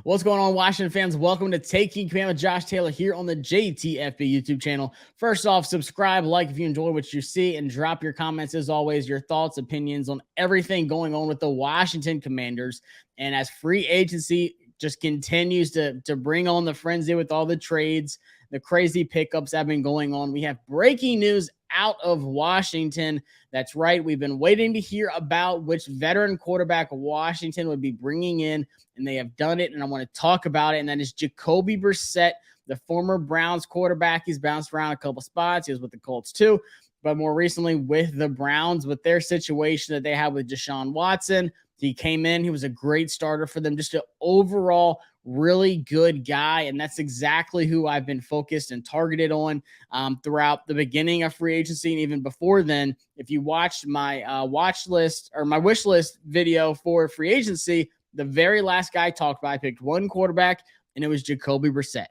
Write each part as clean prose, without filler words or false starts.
What's going on, Washington fans? Welcome to Taking Command with Josh Taylor here on the JTFB YouTube channel. First off, subscribe, like if you enjoy what you see, and drop your comments, as always, your thoughts, opinions on everything going on with the Washington Commanders. And as free agency just continues to bring on the frenzy with all the trades, the crazy pickups that have been going on, we have breaking news out of Washington. That's right. We've been waiting to hear about which veteran quarterback Washington would be bringing in, and they have done it, and I want to talk about it, and that is Jacoby Brissett, the former Browns quarterback. He's bounced around a couple spots. He was with the Colts too, but more recently with the Browns, with their situation that they had with Deshaun Watson. He came in. He was a great starter for them, just an overall really good guy, and that's exactly who I've been focused and targeted on throughout the beginning of free agency, and even before then. If you watched my watch list or my wish list video for free agency, the very last guy I talked about, I picked one quarterback, and it was Jacoby Brissett.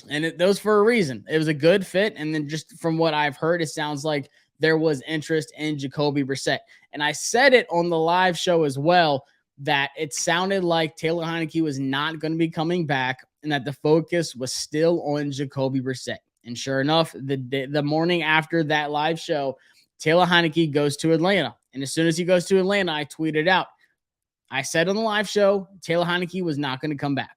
And those for a reason. It was a good fit, and then just from what I've heard, it sounds like there was interest in Jacoby Brissett. And I said it on the live show as well, that it sounded like Taylor Heinecke was not going to be coming back, and that the focus was still on Jacoby Brissett. And sure enough, the morning after that live show, Taylor Heinecke goes to Atlanta. And as soon as he goes to Atlanta, I tweeted out, I said on the live show, Taylor Heinecke was not going to come back.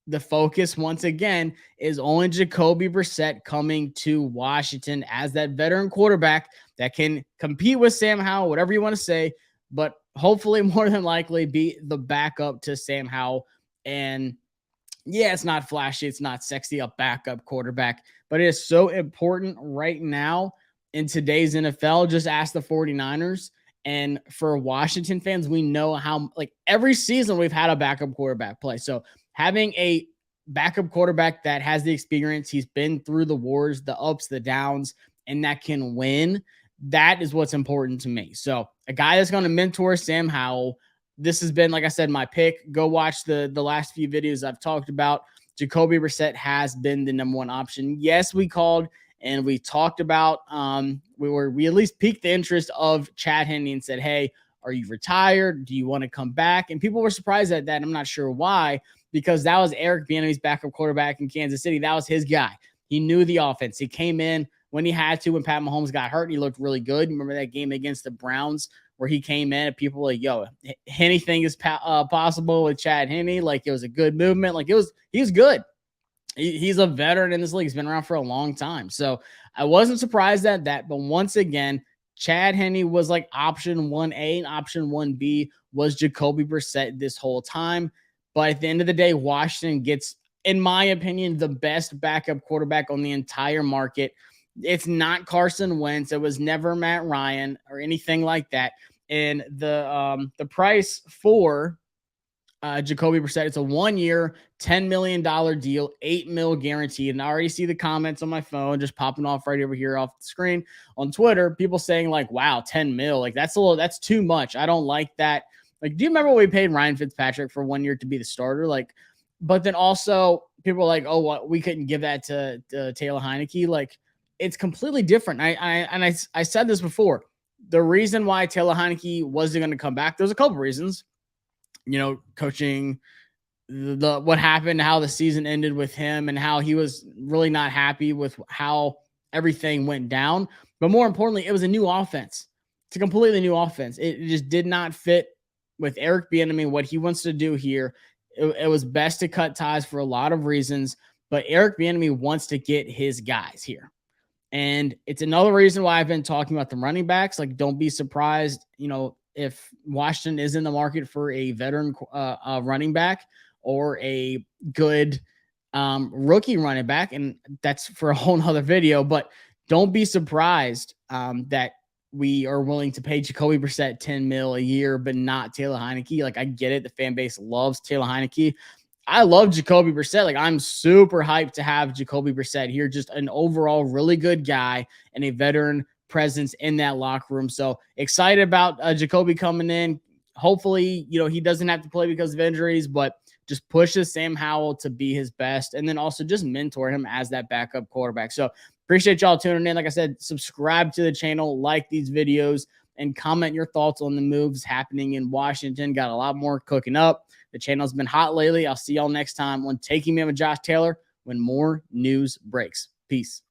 The focus, once again, is on Jacoby Brissett coming to Washington as that veteran quarterback that can compete with Sam Howell, whatever you want to say, but hopefully more than likely be the backup to Sam Howell. And yeah, it's not flashy, it's not sexy, a backup quarterback, but it is so important right now in today's NFL. Just ask the 49ers. And for Washington fans, we know how, like, every season we've had a backup quarterback play. So having a backup quarterback that has the experience, he's been through the wars, the ups, the downs, and that can win, that is what's important to me. So a guy that's going to mentor Sam Howell. This has been, like I said, my pick. Go watch the last few videos I've talked about. Jacoby Brissett has been the number one option. Yes, we called and we talked about, we at least piqued the interest of Chad Henne and said, hey, are you retired? Do you want to come back? And people were surprised at that. I'm not sure why, because that was Eric Bieniemy's backup quarterback in Kansas City. That was his guy. He knew the offense. He came in when he had to. When Pat Mahomes got hurt, he looked really good. Remember that game against the Browns where he came in and people were like, yo, anything is possible with Chad Henne. Like, it was a good movement. Like, he was good. He's a veteran in this league. He's been around for a long time. So I wasn't surprised at that. But once again, Chad Henne was like option 1A, and option 1B was Jacoby Brissett this whole time. But at the end of the day, Washington gets, in my opinion, the best backup quarterback on the entire market. It's not Carson Wentz. It was never Matt Ryan or anything like that. And the price for Jacoby Brissett, it's a 1-year, $10 million deal, $8 million guaranteed. And I already see the comments on my phone just popping off right over here off the screen on Twitter. People saying like, wow, 10 mil. Like, that's too much. I don't like that. Like, do you remember what we paid Ryan Fitzpatrick for 1 year to be the starter? Like, but then also people are like, oh, what, we couldn't give that to Taylor Heinecke. Like, it's completely different. I said this before. The reason why Taylor Heinecke wasn't going to come back, there's a couple reasons. You know, coaching, what happened, how the season ended with him, and how he was really not happy with how everything went down. But more importantly, it was a new offense. It's a completely new offense. It just did not fit with Eric Bieniemy, what he wants to do here. It was best to cut ties for a lot of reasons, but Eric Bieniemy wants to get his guys here. And it's another reason why I've been talking about the running backs. Like, don't be surprised, you know, if Washington is in the market for a veteran running back or a good rookie running back. And that's for a whole nother video, but don't be surprised that we are willing to pay Jacoby Brissett $10 million a year, but not Taylor Heinecke. Like, I get it. The fan base loves Taylor Heinecke. I love Jacoby Brissett. Like, I'm super hyped to have Jacoby Brissett here. Just an overall really good guy and a veteran presence in that locker room. So excited about Jacoby coming in. Hopefully, you know, he doesn't have to play because of injuries, but just pushes Sam Howell to be his best, and then also just mentor him as that backup quarterback. So appreciate y'all tuning in. Like I said, subscribe to the channel, like these videos, and comment your thoughts on the moves happening in Washington. Got a lot more cooking up. The channel's been hot lately. I'll see y'all next time on Taking Man with Josh Taylor when more news breaks. Peace.